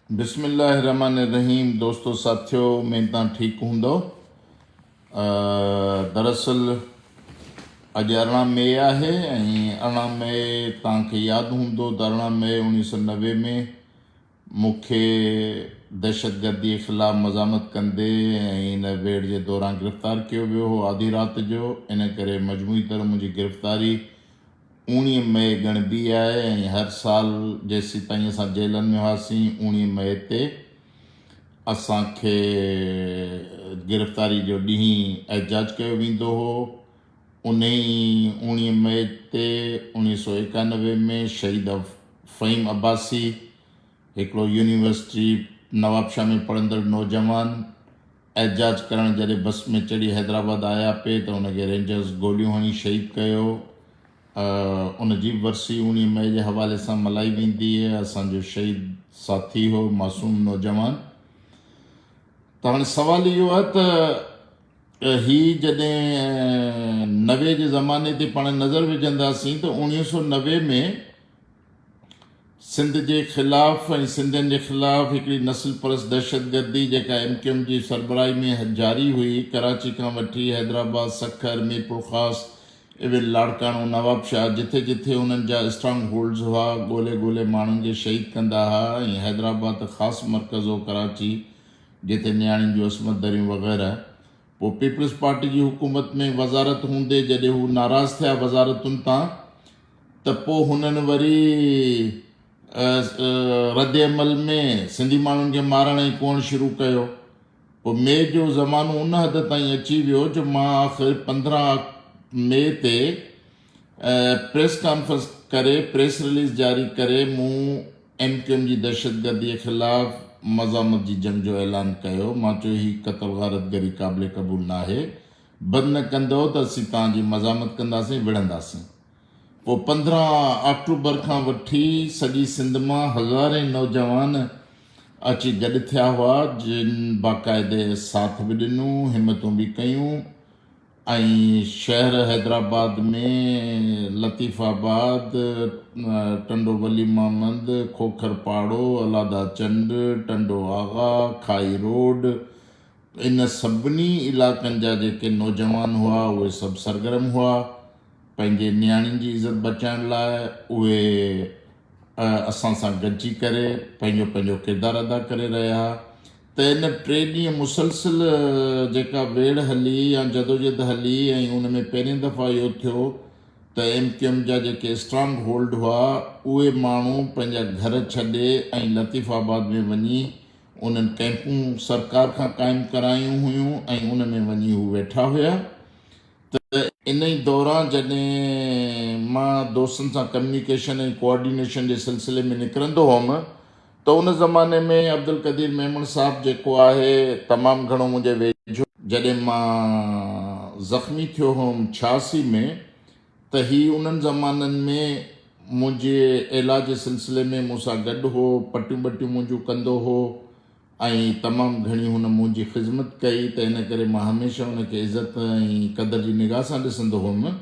बिस्मिल्लाहिर्रहमानिर्रहीम। दोस्तों साथियों, मैं तव्हां ठीक हूंदो। दरअसल अॼु 18 मई आहे ऐं 18 मई तव्हांखे यादि हूंदो त 18 मई 1990 में मूंखे दहशतगर्दी जे ख़िलाफ़ु मज़ामत कंदे ऐं इन वेड़ जे दौरान गिरफ़्तार कयो वियो हो आधी राति जो। इन करे मजमूई तरह मुंहिंजी गिरफ़्तारी 19 मई ॻणिबी आहे ऐं हर साल जेसीं ताईं असां जेलनि में हुआसीं 19 मई ते असांखे गिरफ़्तारी जो ॾींहुं एजाज कयो वेंदो हो। उन ई 19 मई ते 1991 में शहीद फ़हीम अब्बासी हिकिड़ो यूनिवर्सिटी नवाबशाह में पढ़ंदड़ नौजवान एजाज करणु जॾहिं बस में चढ़ी हैदराबाद आया पिए त उनखे रेंजर्स गोलियूं हणी शहीद कयो। उन जी वरसी 19 मई जे हवाले सां मल्हाई वेंदी आहे। असांजो शहीद साथी हो, मासूम नौजवान। त हाणे सुवालु इहो आहे त हीअ जॾहिं 90 जे ज़माने ते पाण नज़र विझंदासीं त 1990 में सिंध जे ख़िलाफ़ु ऐं सिंधियुनि जे ख़िलाफ़ु हिकिड़ी नस्ल परस्त दहशतगर्दी जेका MQM जी सरबराही में जारी हुई, कराची खां वठी हैदराबाद, सखर, मीरपुर ख़ासि, इवन लाड़काणो, नवाबशाह, जिथे जिथे उन्हनि जा स्ट्रॉन्ग होल्ड्स हुआ, ॻोल्हे ॻोल्हे माण्हुनि खे शहीद कंदा हुआ। ऐं हैदराबाद त ख़ासि मर्कज़ हो, कराची जिते नियाणियुनि जूं असमत दरियूं वग़ैरह। पोइ पीपल्स पार्टी जी हुकूमत में वज़ारत हूंदे जॾहिं हू नाराज़ थिया वज़ारतुनि तां त पोइ हुननि वरी रद्द अमल में सिंधी माण्हुनि खे मारण जी कोन शुरू कयो। पोइ मई जो ज़मानो उन हद ताईं अची वियो जो मां आख़िर 15 मई ते प्रेस कॉन्फ्रेंस करे प्रेस रिलीज़ जारी करे मूं MQM जी दहशतगर्दी जे ख़िलाफ़ु मज़ामत जी जंग जो ऐलान कयो। मां चयो ही क़त्ल गारतगरी क़ाबिल क़बूल न आहे, बंदि न कंदो त असीं तव्हांजी मज़ामत कंदासीं, विढ़ंदासीं। पोइ 15 अक्टूबर खां वठी सॼी सिंध मां हज़ारे नौजवान अची गॾु थिया हुआ, जिन बाक़ाइदे साथ बि ॾिनूं, हिमतूं बि कयूं। ऐं शहर हैदराबाद में लतीफ़ाबाद, टंडो वली मोहम्मद, खोखर पाड़ो, अलादा चंड, टंडो आगा, खाई रोड, इन सभिनी इलाइक़नि जा जेके नौजवान हुआ उहे सभु सरगर्म हुआ पंहिंजे नियाणियुनि जी इज़त बचाइण लाइ। उहे असां सां गॾिजी करे पंहिंजो पंहिंजो किरदारु अदा करे रहिया। त इन 3 ॾींहं मुसलसिल जेका वेड़ हली या जदोजहद हली ऐं उन में पहिरीं दफ़ा इहो थियो त MQM जा जेके स्ट्रॉन्ग होल्ड हुआ उहे माण्हू पंहिंजा घर छॾे ऐं लतीफ़ाबाद में वञी उन्हनि कैंपूं सरकार खां क़ाइमु करायूं हुयूं ऐं उन में वञी हू वेठा हुया। त इन ई दौरान जॾहिं मां दोस्तनि सां कम्युनिकेशन ऐं कोऑर्डिनेशन जे सिलसिले में निकिरंदो हुअमि त उन ज़माने में अब्दुल क़दीर मेमन साहब जेको आहे तमामु घणो मुंहिंजे वेझो। जॾहिं मां ज़ख़्मी थियो हुउमि 86 में त ही उन्हनि ज़माननि में मुंहिंजे इलाज जे सिलसिले में मूंसां गॾु हो, पटियूं ॿटियूं मुंहिंजूं कंदो हो ऐं तमामु घणी हुन मुंहिंजी ख़िदमत कई। त इन करे मां हमेशह हुनखे इज़त ऐं क़दर जी निगाह सां ॾिसंदो हुउमि।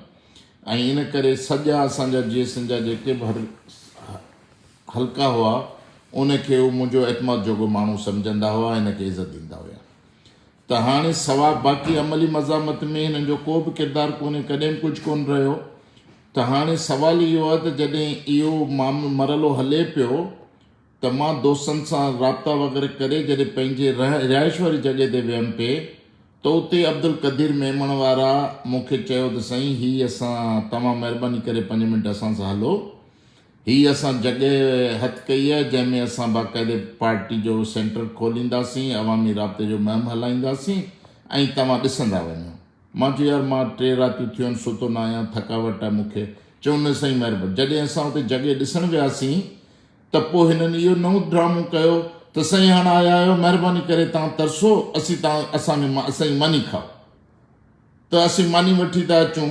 ऐं इन करे सॼा असांजा GSN जा जेके बि हल्का हुआ उनखे उहो मुंहिंजो एतमाद जोॻो माण्हू सम्झंदा हुआ, हिनखे इज़त ॾींदा हुआ। त हाणे सवा बाक़ी अमली मज़ामत में हिननि जो को बि किरदारु कोन्हे, कॾहिं बि कुझु कोन रहियो। त हाणे सुवालु इहो आहे त जॾहिं इहो मरहलो हले पियो त मां दोस्तनि सां राब्ता वग़ैरह करे जॾहिं पंहिंजे रिहाइश वारी जॻह ते वियमि पिए त उते अब्दुल क़दीर मेमण वारा मूंखे चयो त साईं हीअ असां तव्हां महिरबानी करे 5 मिंट असां सां हलो, हीअ असां जॻह हथु कई आहे जंहिंमें असां बाक़ाइदे पार्टी जो सेंटर खोलींदासीं, अवामी राब्ते जो मुहिम हलाईंदासीं ऐं तव्हां ॾिसंदा वञो। मां चयो यार मां 3 रातियूं थियूं आहिनि, सुतो न आहियां, थकावट आहे मूंखे। चयो न साईं महिरबानी। जॾहिं असां उते जॻह ॾिसणु वियासीं त पोइ हिननि इहो नओं ड्रामो कयो त साईं हाणे आया आहियो, महिरबानी करे तव्हां तरसो, असांजी मानी खाओ। त असीं मानी वठी था अचूं।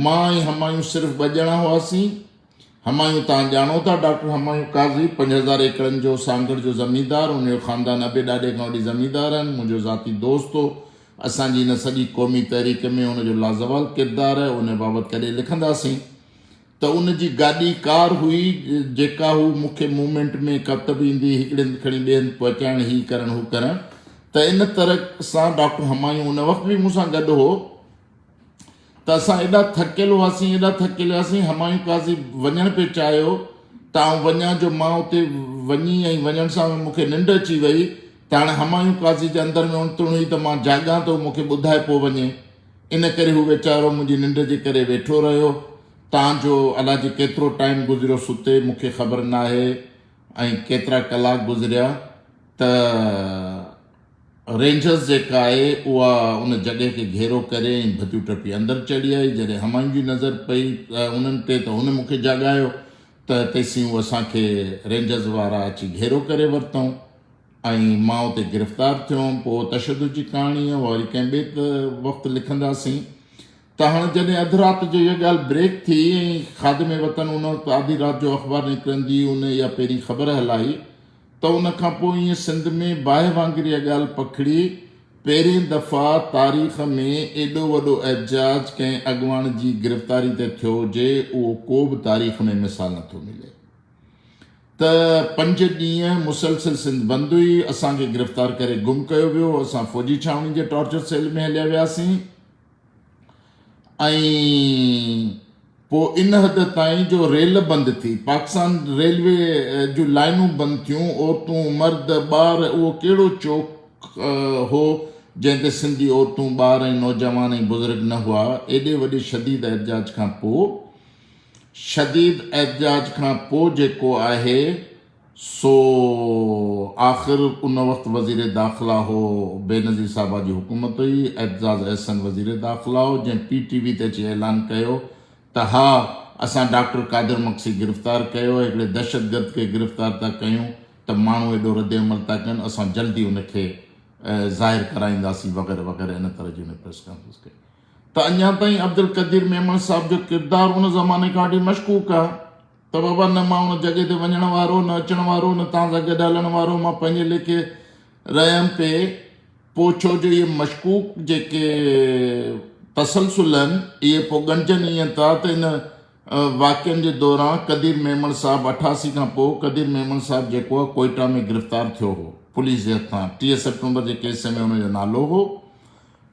मां ऐं हमायूं सिर्फ़ु 2 ॼणा हुआसीं। हमायूं तव्हां ॼाणो था, डॉक्टर हमायूं काज़ी, 5000 एकड़नि जो सांगड़ जो ज़मींदार, उनजो ख़ानदान अबे ॾाॾे खां वठी ज़मींदार आहिनि। मुंहिंजो ज़ाती दोस्त हो। असांजी हिन सॼी क़ौमी तहरीक में हुनजो लाज़वाल किरदारु आहे, उन बाबति कॾहिं लिखंदासीं। त उन जी गाॾी कार हुई जेका हू मूंखे मूवमेंट में कतब ईंदी हिकिड़े हंधि खणी ॿिए हंधि पहुचाइण ही करणु हू करणु त इन तरह सां डॉक्टर हुमायूं उन वक़्तु बि मूंसां गॾु हो त असां एॾा थकियल हुआसीं हुमायूं काज़ी वञणु पियो चाहियो त आउं वञा जो मां उते वञी ऐं वञण सां मूंखे निंड अची वई त हाणे हुमायूं काज़ी जे अंदरि में उणतुण हुई त मां जाॻां थो मूंखे ॿुधाए पोइ वञे इन करे हू वीचारो मुंहिंजी निंड जे करे वेठो रहियो तव्हांजो अलाए जे केतिरो टाइम गुज़रियो सुते मूंखे ख़बर न आहे ऐं केतिरा कलाक गुज़रिया त रेंजर्स जेका आहे उहा उन जॻह खे घेरो करे ऐं भतियूं टपी अंदरि चढ़ी आई जॾहिं हुमायूं जी नज़र पई उन्हनि ते त हुन मूंखे जाॻायो त तेसीं उहो असांखे रेंजर्स वारा अची घेरो करे वरितऊं ऐं मां उते गिरफ़्तार थियुमि पोइ तशदुद जी कहाणी वरी कंहिं ॿिए वक़्तु लिखंदासीं त हाणे जॾहिं अधु राति जो इहा ॻाल्हि ब्रेक थी ऐं ख़ादिम वतन उन वक़्तु आधी राति जो अख़बार निकिरंदी उन इहा पहिरीं ख़बर हलाई त उन खां पोइ ईअं सिंध में बाहि वांगुरु इहा ॻाल्हि पखड़ी पहिरीं दफ़ा तारीख़ में एॾो वॾो एहतजाज कंहिं अॻुवाण जी गिरफ़्तारी ते थियो हुजे उहो को बि तारीख़ में मिसाल नथो मिले त 5 ॾींहं मुसलसिल सिंध बंदि हुई असांखे गिरफ़्तार करे गुम कयो वियो असां फ़ौजी छावनी जे टॉर्चर सेल में हलिया वियासीं ऐं पोइ इन हद ताईं जो रेल बंदि थी पाकिस्तान रेलवे जूं लाइनूं बंदि थियूं औरतूं मर्द ॿार उहो कहिड़ो चौक हो जंहिं ते सिंधी औरतूं ॿार ऐं नौजवान ऐं बुज़ुर्ग न हुआ एॾे वॾे शदीद एहतजाज खां पोइ जेको आहे सो आख़िर उन वक़्तु वज़ीर दाख़िला हो बेनज़ीर साहिबा जी हुकूमत हुई एतज़ाज़ अहसन वज़ीर दाख़िला हो जंहिं PTV ते अची ऐलान कयो त हा असां डॉक्टर कादिर मक्सी गिरफ़्तार कयो हिकिड़े दहशतगर्द खे गिरफ़्तार था कयूं त माण्हू एॾो रद्द अमल था कनि असां जल्दी उनखे ज़ाहिर कराईंदासीं वग़ैरह वग़ैरह इन तरह जी उन प्रेस कॉन्फ्रेंस कई त अञा ताईं अब्दुल क़दीर मेमन साहिब जो किरदारु उन ज़माने खां वठी मशकूक आहे त बाबा न मां उन जॻह ते वञण वारो न अचण वारो न तव्हां सां गॾु हलण वारो मां पंहिंजे लेखे रहियमि पे पोइ छो जो इहे मशकूक जेके तसलसुल आहिनि इहे पोइ ॻंढजनि ईअं था त इन वाक़िअनि जे दौरान कदीर मेमन साहिबु 88 खां पोइ कदीर मेमन साहिबु जेको आहे कोयटा में गिरफ़्तार थियो हो पुलिस जे हथां 30 सेप्टेंबर जे केस में हुनजो नालो हो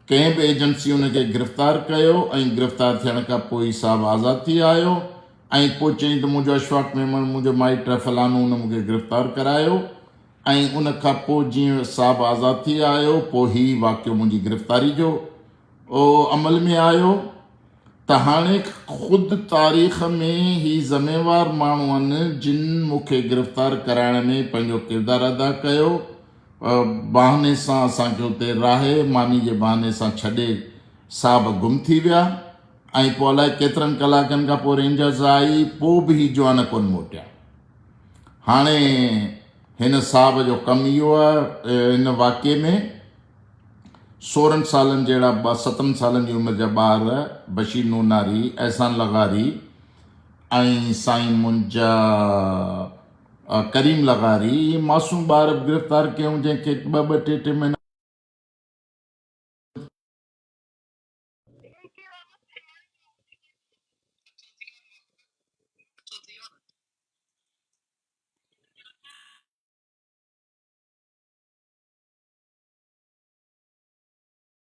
कंहिं बि एजेंसी हुनखे गिरफ़्तार कयो ऐं गिरफ़्तार थियण खां पोइ साहिबु आज़ादु थी आयो ऐं पोइ चयईं त मुंहिंजो अशफाक मेमन मुंहिंजो माइट फलानो हुन मूंखे गिरफ़्तार करायो ऐं उन खां पोइ जीअं साहिबु आज़ादु थी आयो पोइ हीउ वाक़ियो मुंहिंजी गिरफ़्तारी जो अमल में आयो त हाणे ख़ुदि तारीख़ में ही ज़िम्मेवार माण्हू आहिनि जिन मूंखे गिरफ़्तार कराइण में पंहिंजो किरदारु अदा कयो बहाने सां असांखे उते राहे मानी जे बहाने सां छॾे साहिबु गुम थी विया ऐं पोइ अलाए केतिरनि कलाकनि खां पोइ रेंजर्स आई पोइ बि हीउ जुआन कोन मोटिया हाणे हिन साहिब जो कमु इहो आहे हिन वाक़िए में 16 सालनि जहिड़ा 17 सालनि जी उमिरि जा ॿार बशीर नूनारी एहसान लगारी ऐं साईं मुंहिंजा करीम लगारी मासूम ॿार गिरफ़्तार कयूं जंहिंखे 2-2 टे महीना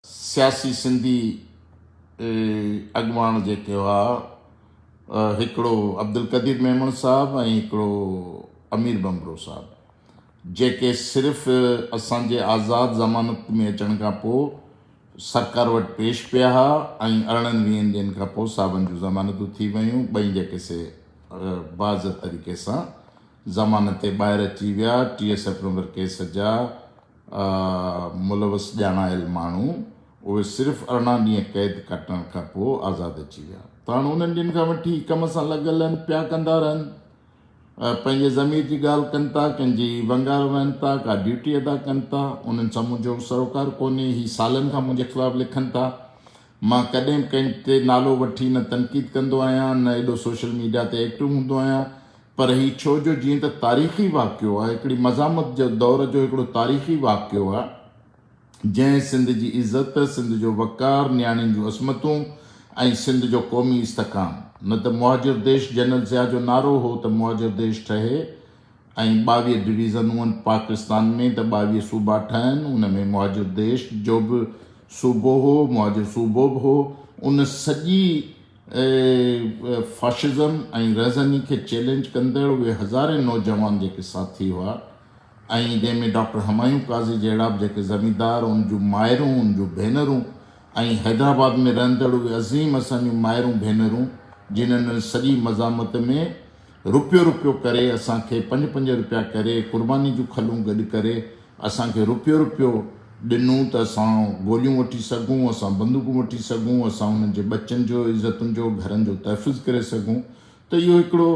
सियासी सिंधी अॻुवान जेके हुआ हिकिड़ो अब्दुल क़दीर मेमन साहिबु ऐं हिकिड़ो अमीर बम्बरो साहिबु जेके सिर्फ़ु असांजे आज़ादु ज़मानत में अचण खां पोइ सरकार वटि पेश पिया हुआ ऐं 18-20 ॾींहंनि खां पोइ साहिबनि जूं ज़मानतूं थी वियूं ॿई जेके से बाज़ तरीक़े सां ज़मानत ते ॿाहिरि अची विया 30 सेप्टेंबर केस जा मुलवस ॼाणायल माण्हू उहे सिर्फ़ु 18 ॾींहं क़ैद कटण खां पोइ आज़ादु अची विया त हाणे उन्हनि ॾींहंनि खां वठी कम सां लॻल आहिनि पिया कंदा रहनि पंहिंजे ज़मीर जी ॻाल्हि कनि था कंहिंजी वंगार वहनि था का ड्यूटी अदा कनि था उन्हनि सां मुंहिंजो सरोकार कोन्हे ही सालनि खां मुंहिंजे ख़िलाफ़ु लिखनि था मां कॾहिं कंहिं ते नालो वठी न तनक़ीद कंदो आहियां न एॾो सोशल मीडिया ते एक्टिव हूंदो आहियां पर ही छो जो जीअं त तारीख़ी वाक़ियो आहे हिकिड़ी मज़ामत जो दौर जो हिकिड़ो तारीख़ी वाक़ियो आहे जंहिं सिंध जी इज़त सिंध जो वक़ार नियाणियुनि जूं असमतूं ऐं सिंध जो क़ौमी इस्तकाम न त मुहाजिर देश जनरल ज़िया जो नारो हो त मुहाजिर देश ठहे ऐं 22 डिवीज़नूं आहिनि पाकिस्तान में त 22 सूबा ठहनि, उन में मुहाजिर देश जो बि सूबो हो, मुहाजिर सूबो बि हो। उन सॼी फाशिज़म ऐं रज़नी खे चैलेंज कंदड़ उहे हज़ारे नौजवान जेके साथी हुआ ऐं जंहिंमें डॉक्टर हुमायूं काज़ी जहिड़ा बि जेके ज़मींदार, उन जूं माइरूं, उन जूं भेनरूं ऐं हैदराबाद में रहंदड़ उहे अज़ीम असांजूं माइरूं भेनरूं जिन्हनि सॼी मज़ामत में रुपयो करे असांखे 5-5 रुपया करे क़ुर्बानी जूं खलूं गॾु करे असांखे रुपयो ॾिनूं त असां गोलियूं वठी सघूं, असां बंदूकूं वठी सघूं, असां उन्हनि जे बचनि जो, इज़तुनि जो, घरनि जो तहफ़ुज़ करे सघूं। त इहो हिकिड़ो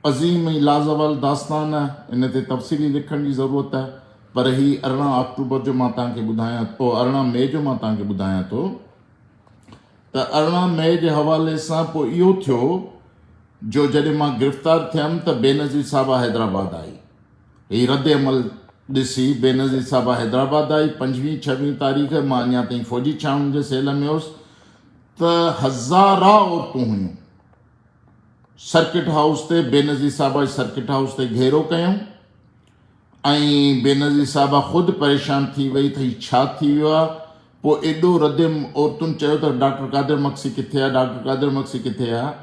अज़ीम ऐं लाज़वाल दास्तान आहे, इन ते तफ़सीली लिखण जी ज़रूरत आहे। पर ही 18 अक्टूबर जो मां तव्हांखे ॿुधायां थो, 18 मई जो मां तव्हांखे ॿुधायां थो त 18 मई जे हवाले सां पोइ इहो थियो जो जॾहिं मां गिरफ़्तार थियमि त बेनज़ीर साहिबा हैदराबाद आई। हीअ रद्द अमल ॾिसी बेनज़ीर साहिबा हैदराबाद आई। 25-26 तारीख़ मां अञा ताईं फ़ौजी छावनि जे सेल में हुउसि त हज़ारा औरतूं हुयूं सर्किट हाउस ते, बेनज़ीर साहिबा सर्किट हाउस ते घेरो कयूं ऐं बेनज़ीर साहिबा ख़ुदि परेशान थी वई त हीउ छा थी वियो आहे। पोइ एॾो रद्द औरतुनि चयो त डॉक्टर कादिर मक्सी किथे आहे, डॉक्टर कादिर मक्सी किथे आहे।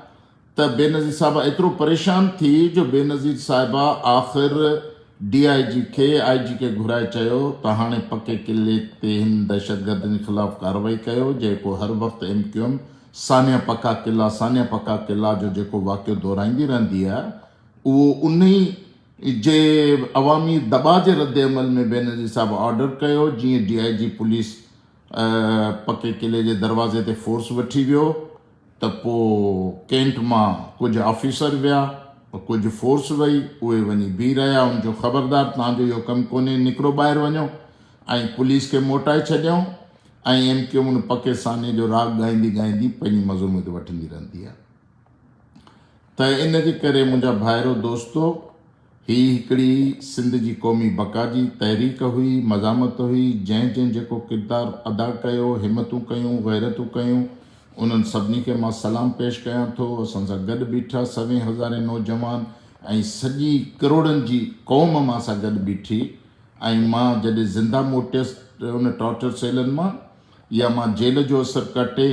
त बेनज़ीर साहिबा एतिरो परेशान थी जो बेनज़ीर साहिबा आख़िर DIG खे IG खे घुराए चयो त हाणे पके किले ते हिन दहशतगर्दनि जे ख़िलाफ़ु कार्रवाई कयो, जेको हर वक़्तु MQM सानिया पका किला जो जेको वाक़ियो दोहराईंदी रहंदी आहे, उहो उन जे अवामी दॿा जे रद्द अमल में बेनज़ीर साहिबु ऑर्डर कयो। जीअं DIG पुलिस पके किले जे दरवाज़े ते फोर्स वठी वियो त पोइ कैंट मां कुझु ऑफिसर विया, कुझु फोर्स वई, उहे वञी बीह रहिया, उनजो ख़बरदार तव्हांजो इहो कमु कोन्हे, निकिरो ॿाहिरि वञो, ऐं पुलिस खे मोटाए छॾियऊं। ऐं MQM उन पके साने जो राग ॻाईंदी पंहिंजी मज़मूत वठंदी रहंदी आहे। त इन जे करे मुंहिंजा भाइरो दोस्तो, ही हिकिड़ी सिंध जी क़ौमी बका जी तहरीक हुई, मज़ामत हुई। जंहिं जेको किरदारु अदा कयो, हिमतूं कयूं, गैरतूं कयूं, उन्हनि सभिनी खे मां सलाम पेश कयां थो। असां सां गॾु बीठा 100,000 नौजवान ऐं सॼी करोड़नि जी क़ौम मां सां गॾु बीठी। ऐं मां जॾहिं ज़िंदा मोटियसि उन टॉर्चर सेलनि मां, या मां जेल जो असरु कटे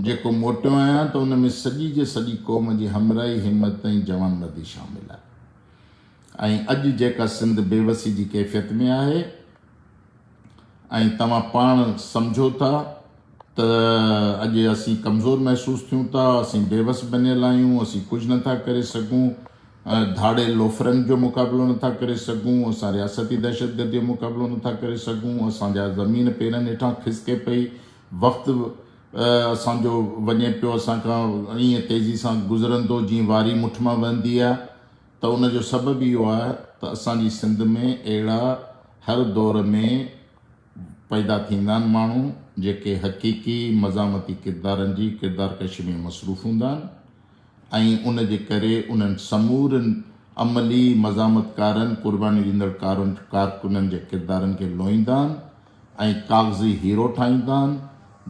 जेको मोटियो आहियां, त उन में सॼी जे सॼी क़ौम जी हमराही, हिमत ऐं जवानमर्दी शामिल आहे। ऐं अॼु जेका सिंध बेवसी जी कैफ़ियत में आहे ऐं तव्हां पाण सम्झो था त अॼु असीं कमज़ोर महसूसु थियूं था, असीं बेवस बनियल आहियूं, असीं कुझु नथा करे सघूं, धाड़े लोफरनि जो मुक़ाबिलो नथा करे सघूं, असां रियासती दहशतगर्दी जो मुक़ाबिलो नथा करे सघूं, असांजा ज़मीन पेरनि हेठां खिसके पई, वक़्तु असांजो वञे पियो असांखां ईअं तेज़ी सां गुज़रंदो जीअं वारी मुठ मां वहंदी आहे। त उनजो सबबु इहो आहे त असांजी सिंध में अहिड़ा हर दौर में पैदा थींदा आहिनि माण्हू जेके हक़ीक़ी मज़ामती किरदारनि जी किरदारकशी में मसरूफ़ हूंदा आहिनि ऐं उन जे करे उन्हनि समूरनि अमली मज़ामतकारनि, क़ुर्बानी ॾींदड़ कारकुननि जे किरदारनि खे लोहींदा आहिनि ऐं काग़ज़ी हीरो ठाहींदा आहिनि,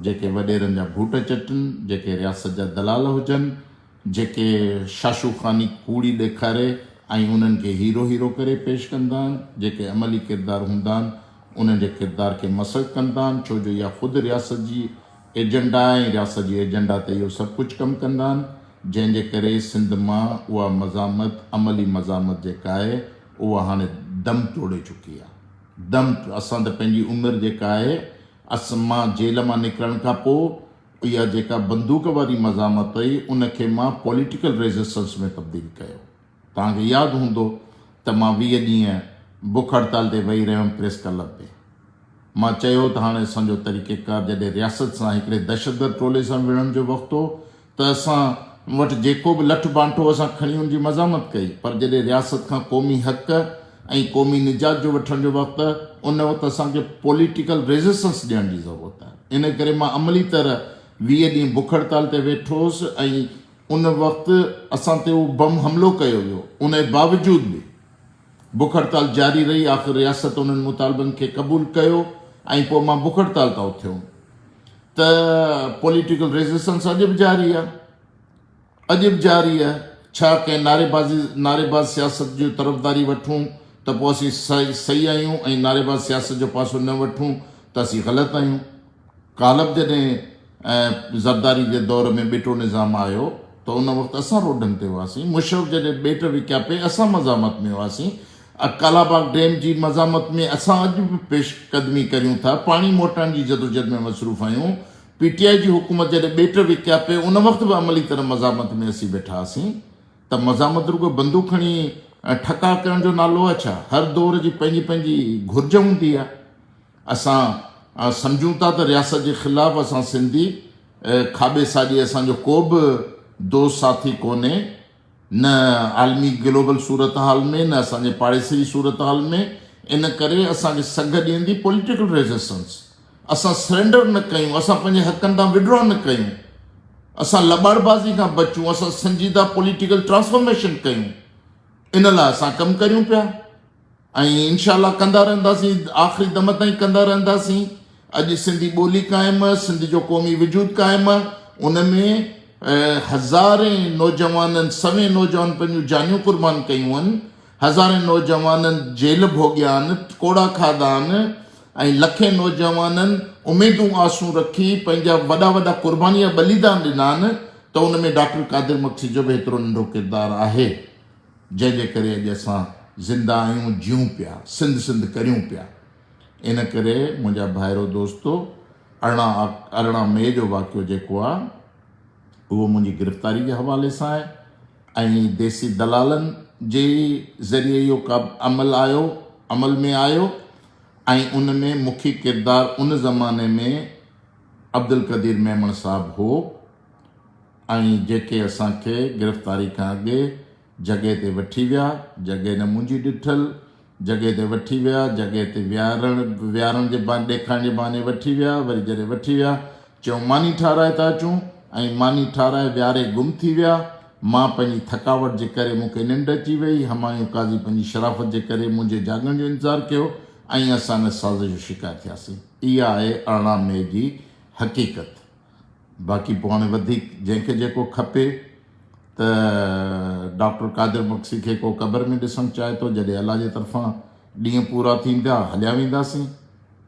जेके वॾेरनि जा बूट चटनि, जेके रियासत जा दलाल हुजनि, जेके शाशूख़ानी कूड़ी ॾेखारे ऐं उन्हनि खे हीरो करे पेश कंदा आहिनि, जेके अमली किरदार हूंदा आहिनि उन्हनि जे किरदार खे मसक़ कंदा आहिनि, छो जो इहा ख़ुदि रियासत जी एजेंडा आहे ऐं रियासत जी एजेंडा ते इहो सभु कुझु कमु कंदा आहिनि। जंहिंजे करे सिंध मां उहा मज़ामत, अमली मज़ामत जेका आहे उहा हाणे दम तोड़े चुकी आहे। असां त पंहिंजी उमिरि जेका आहे मां जेल मां निकिरण खां पोइ इहा जेका बंदूक वारी मज़ामत हुई उनखे मां पॉलिटिकल रेज़िस्टेंस में तब्दील कयो। तव्हांखे यादि हूंदो त मां 20 ॾींहं बुख हड़ताल ते वेही रहियुमि प्रेस क्लब ते। मां चयो त हाणे असांजो तरीक़ेकार जॾहिं रियासत सां हिकिड़े दहशतगर्द टोले सां विढ़ण जो वक़्तु हो त असां वटि जेको बि लठ बांटो असां खणी उनजी मज़ामत कई, पर जॾहिं रियासत खां क़ौमी हक़ ऐं क़ौमी निजात जो वठण जो वक़्तु, उन वक़्तु असांखे पॉलिटिकल रेज़िस्टेंस ॾियण जी ज़रूरत आहे। इन करे मां अमली तरह 20 ॾींहं बुख हड़ताल ते वेठो हुउसि ऐं उन वक़्तु असां ते उहो बम हमिलो कयो वियो। उन जे बावजूद बि बुख हड़ताल जारी रही। आख़िर रियासत उन्हनि मुतालबनि खे क़बूल कयो ऐं पोइ मां बुख हड़ताल तां उथियुमि। त पॉलिटिकल रेज़िस्टेंस अॼु बि जारी आहे। अॼु बि जारी आहे। छा कंहिं नारेबाज़ सियासत जी तरफ़दारी वठूं त पोइ असीं सही आहियूं ऐं नारेबाज़ सियासत जो पासो न वठूं त असीं ग़लति आहियूं। काल्ह जॾहिं ज़रदारी जे दौर में ॿेटो निज़ाम आयो त उन वक़्तु असां रोडनि ते हुआसीं। मुशर्रफ जॾहिं ॿेट विकिया पे असां मज़ामत में हुआसीं। कालाबाग डैम जी मज़ामत में असां अॼु बि पेशकदमी करियूं था, पाणी मोटाइण जी जदोजहद में मसरूफ़ आहियूं। PTI जी हुकूमत जॾहिं ॿेट विकिया पे उन वक़्तु बि अमली तरह मज़ामत में असीं वेठा हुआसीं। त मज़ामत रुगो बंदूक खणी ठका करण जो नालो आहे छा? हर दौर जी पंहिंजी पंहिंजी घुर्ज हूंदी आहे। असां सम्झूं था त रियासत जे ख़िलाफ़ु असां सिंधी खाॿे साॼे असांजो को बि दोस्त साथी कोन्हे, न आलमी ग्लोबल सूरत हाल में, न असांजे पाड़ेसरी सूरत हाल में। इन करे असांखे सघ ॾींदी पॉलिटिकल रेजिस्टेंस। असां सरेंडर न कयूं, असां पंहिंजे हक़नि तां विड्रॉ न कयूं, असां लॿाड़बाज़ी खां बचूं, असां संजीदा पॉलिटिकल ट्रांसफॉर्मेशन कयूं। इन लाइ असां कमु करियूं पिया ऐं इंशाअल्लाह कंदा रहंदासीं, आख़िरी दम ताईं कंदा रहंदासीं। अॼु सिंधी ॿोली क़ाइमु आहे, सिंध जो क़ौमी वजूद क़ाइमु आहे। उन में हज़ारे नौजवाननि, सवे नौजवान पंहिंजूं जानियूं क़ुर्बान कयूं आहिनि, हज़ारे नौजवाननि जेल भोॻिया आहिनि, कोड़ा खाधा आहिनि ऐं लखे नौजवाननि उमेदूं आसूं रखी पंहिंजा वॾा वॾा क़ुर्बानी जा बलिदान ॾिना आहिनि। त उन में डॉक्टर कादिर मक्सी जो बि हेतिरो नंढो किरदारु आहे, जंहिंजे करे अॼु असां ज़िंदा आहियूं, जियूं पिया, सिंध करियूं पिया। इन करे मुंहिंजा भाइरो दोस्तो, 18 मई जो वाक़ियो जेको आहे उहो मुंहिंजी गिरफ़्तारी जे हवाले सां आहे ऐं देसी दलालनि जे ज़रिए इहो अमल में आयो ऐं उन में मुख्य किरदारु उन ज़माने में अब्दुल क़दीर मेमण साहब हो ऐं जेके असांखे गिरफ़्तारी खां अॻे जॻह ते वठी विया, जॻह न मुंहिंजी ॾिठल, जॻह ते वठी विया, जॻह ते विहारण जे ॾेखारण जे बहाने वठी विया। वरी जॾहिं वठी विया चयूं मानी ठाराए था अचूं ऐं मानी ठाराए विहारे गुम थी विया। मां पंहिंजी थकावट जे करे मूंखे निंड अची वई, हमायूं काज़ी पंहिंजी शराफ़त जे करे मुंहिंजे जाॻण जो इंतज़ारु कयो ऐं असां इन साज़ जो शिकार थियासीं। इहा आहे 18 मई जी हक़ीक़त। बाक़ी पोइ हाणे वधीक जंहिंखे जेको खपे त डॉक्टर कादिर मक्सी खे को क़बर में ॾिसणु चाहे थो, जॾहिं अलाह जे तरफ़ां ॾींहं पूरा थींदा हलिया वेंदासीं।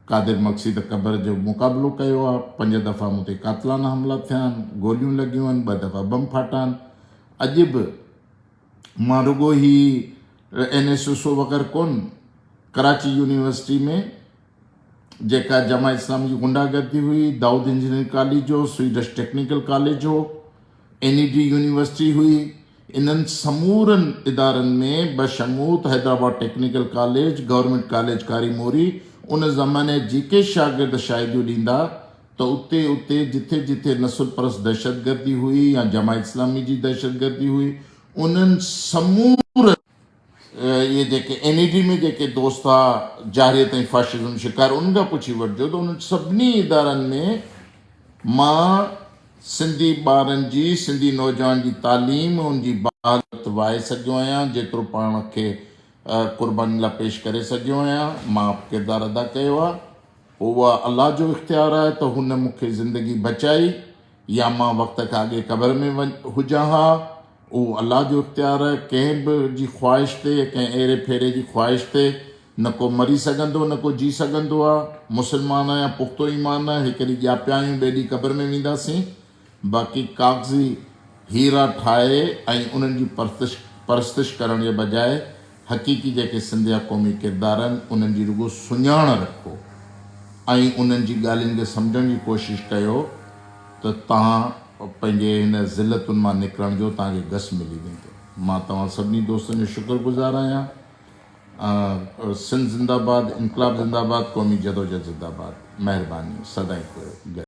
कादिर मक्सी त क़बर जो मुक़ाबिलो कयो आहे, 5 दफ़ा मूं ते कातिलाना हमला थिया आहिनि, गोलियूं लॻियूं आहिनि, 2 दफ़ा बम फाटा आहिनि। अॼु बि मां रुगो ई NSSO वग़ैरह कोन, कराची यूनिवर्सिटी में जेका जमा इस्लामी जी गुंडागर्दी हुई, दाऊद इंजीनियरिंग कॉलेज हो, स्वीडिश टेक्निकल कॉलेज हो, NED यूनिवर्सिटी हुई, इन्हनि समूरनि इदारनि में बशमूत Hyderabad technical college, government college Kari Mori, उन ज़माने जेके शागिर्द शाहिदियूं ॾींदा त उते जिथे जिथे नसुल परस्त दहशतगर्दी हुई या जमा इस्लामी जी दहशतगर्दी हुई, उन्हनि समूर इहे जेके NED में जेके दोस्त आहे जारियत ऐं फाशिज़म शिकार, उन्हनि खां पुछी वठिजो त उन्हनि सभिनी इदारनि में मां सिंधी ॿारनि जी, सिंधी नौजवान जी तालीम, उनजी बहालत वाहे सघियो आहियां, जेतिरो पाण खे क़ुर्बानी लाइ पेश करे सघियो आहियां। मां किरदारु अदा कयो आहे। उहा अलाह जो इख़्तियारु आहे त हुन मूंखे ज़िंदगी बचाई या मां वक़्त खां अॻे क़बर में हुजां हा, उहो अलाह जो इख़्तियारु आहे। कंहिं बि जी ख़्वाहिश ते, कंहिं अहिड़े फेरे जी ख़्वाहिश ते न को मरी सघंदो, न को जी सघंदो आहे। मुस्लमान या पुख़्तो ईमान हिकु ॾींहुं ॼापिया आहियूं, ॿिए ॾींहुं क़बर में वेंदासीं। बाक़ी कागज़ी हीरा ठाहे ऐं उन्हनि जी परस्तिश करण जे बजाए हक़ीक़ी जेके सिंध जा क़ौमी किरदार आहिनि उन्हनि जी रुगो सुञाण रखो ऐं उन्हनि जी ॻाल्हियुनि खे सम्झण जी कोशिशि कयो त तव्हां पंहिंजे हिन ज़िलतुनि मां निकिरण जो तव्हांखे घस मिली वेंदो। मां तव्हां सभिनी दोस्तनि जो शुक्रगुज़ार आहियां। सिंध ज़िंदाबाद, इनकलाब ज़िंदाबाद, क़ौमी जदोजहद ज़िंदाबाद। महिरबानी, सदाईं